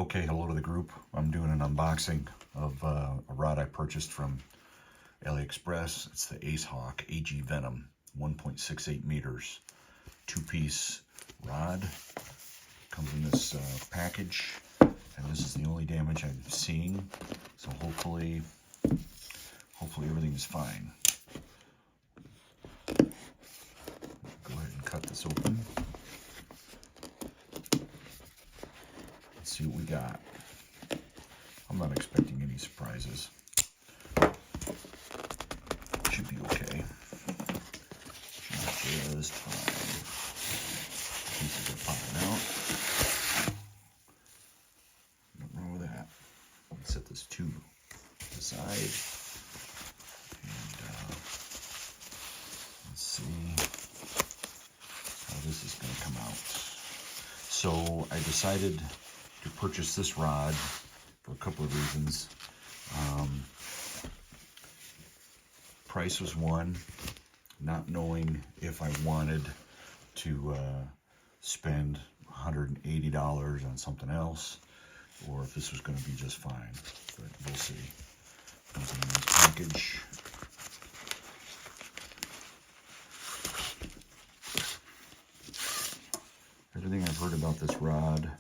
Okay, hello to the group. I'm doing an unboxing of a rod I purchased from AliExpress. It's the Hawk AG Venom 1.68 meters, two-piece rod. Comes in this package, and this is the only damage I'm seeing. So hopefully everything is fine. Go ahead and cut this open. Let's see what we got. I'm not expecting any surprises. Should be okay. Just fine. Pieces are popping out. Nothing wrong with that. Let's set this tube aside. And let's see how this is going to come out. So I decided to purchase this rod for a couple of reasons. Price was one, not knowing if I wanted to spend $180 on something else, or if this was going to be just fine, but we'll see. Comes in a nice package. Everything I've heard about this rod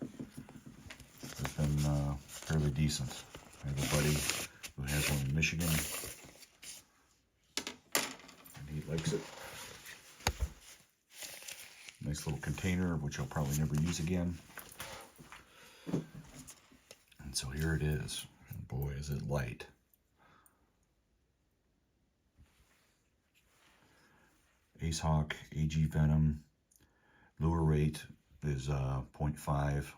has been fairly decent. I have a buddy who has one in Michigan, and he likes it. Nice little container, which I'll probably never use again. And so here it is. And boy, is it light. Hawk AG Venom. Lure rate is 0.5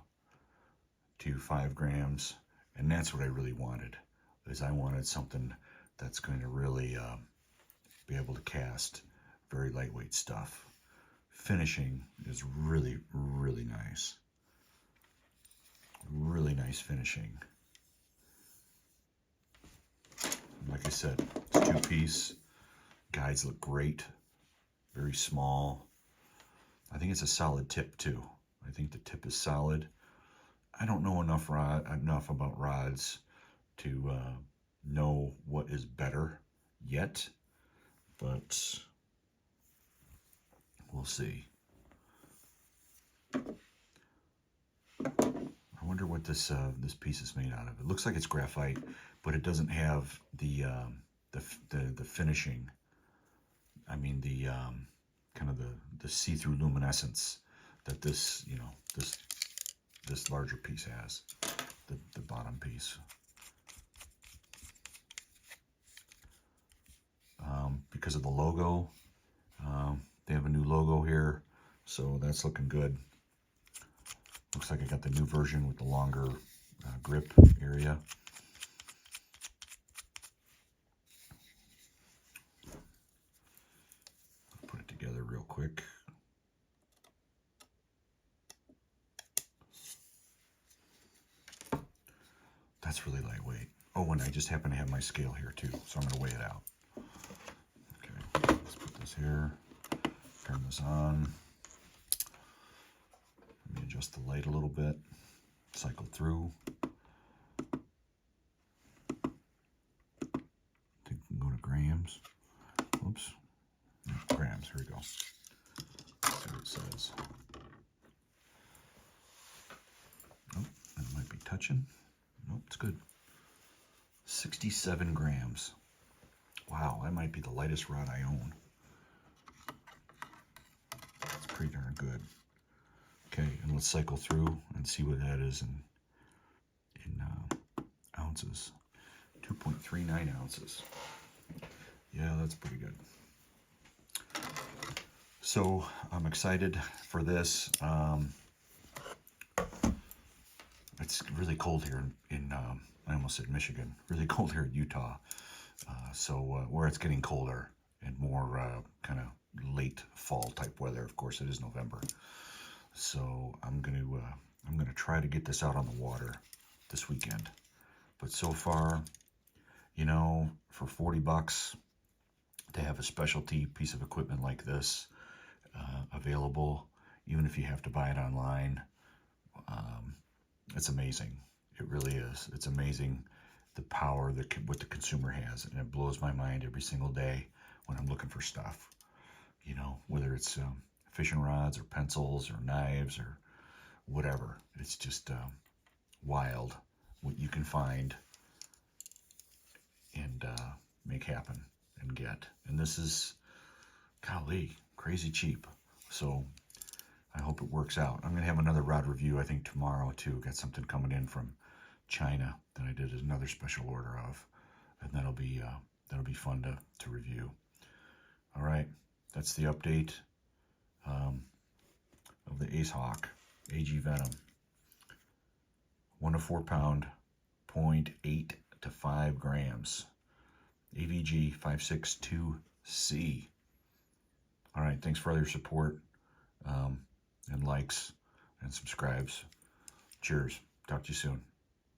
to 5 grams. And that's what I really wanted, is I wanted something that's going to really be able to cast very lightweight stuff. Finishing is really, really nice. Really nice finishing. Like I said, it's two-piece. Guides look great. Very small. I think it's a solid tip too. I think the tip is solid. I don't know enough about rods to know what is better yet, but we'll see. I wonder what this piece is made out of. It looks like it's graphite, but it doesn't have the finishing. I mean the kind of the see-through luminescence that this this larger piece has. The bottom piece. Because of the logo, they have a new logo here, so that's looking good. Looks like I got the new version with the longer grip area. Put it together real quick. That's really lightweight. Oh, and I just happen to have my scale here too, so I'm going to weigh it out. Okay, let's put this here. Turn this on. Let me adjust the light a little bit. Cycle through. I think we can go to grams. Oops. No, grams. Here we go. Let's see what it says. Oh, it might be touching. Nope, it's good. 67 grams. Wow, that might be the lightest rod I own. That's pretty darn good. Okay, and let's cycle through and see what that is in ounces. 2.39 ounces. Yeah, that's pretty good. So I'm excited for this. It's really cold here in I almost said Michigan. Really cold here in Utah. So where it's getting colder and more kind of late fall type weather. Of course, it is November. So I'm gonna try to get this out on the water this weekend. But so far, you know, for 40 bucks to have a specialty piece of equipment like this available, even if you have to buy it online, it's amazing. It really is. It's amazing the power that what the consumer has, and it blows my mind every single day when I'm looking for stuff. You know, whether it's fishing rods or pencils or knives or whatever. It's just wild what you can find and make happen and get. And this is, golly, crazy cheap. So I hope it works out. I'm going to have another rod review, I think, tomorrow, too. Got something coming in from China that I did another special order of. And that'll be fun to review. All right, that's the update of the Ace Hawk AG Venom. 1 to 4 pound, 0.8 to 5 grams. AVG 562C. All right, thanks for all your support and likes and subscribes. Cheers. Talk to you soon.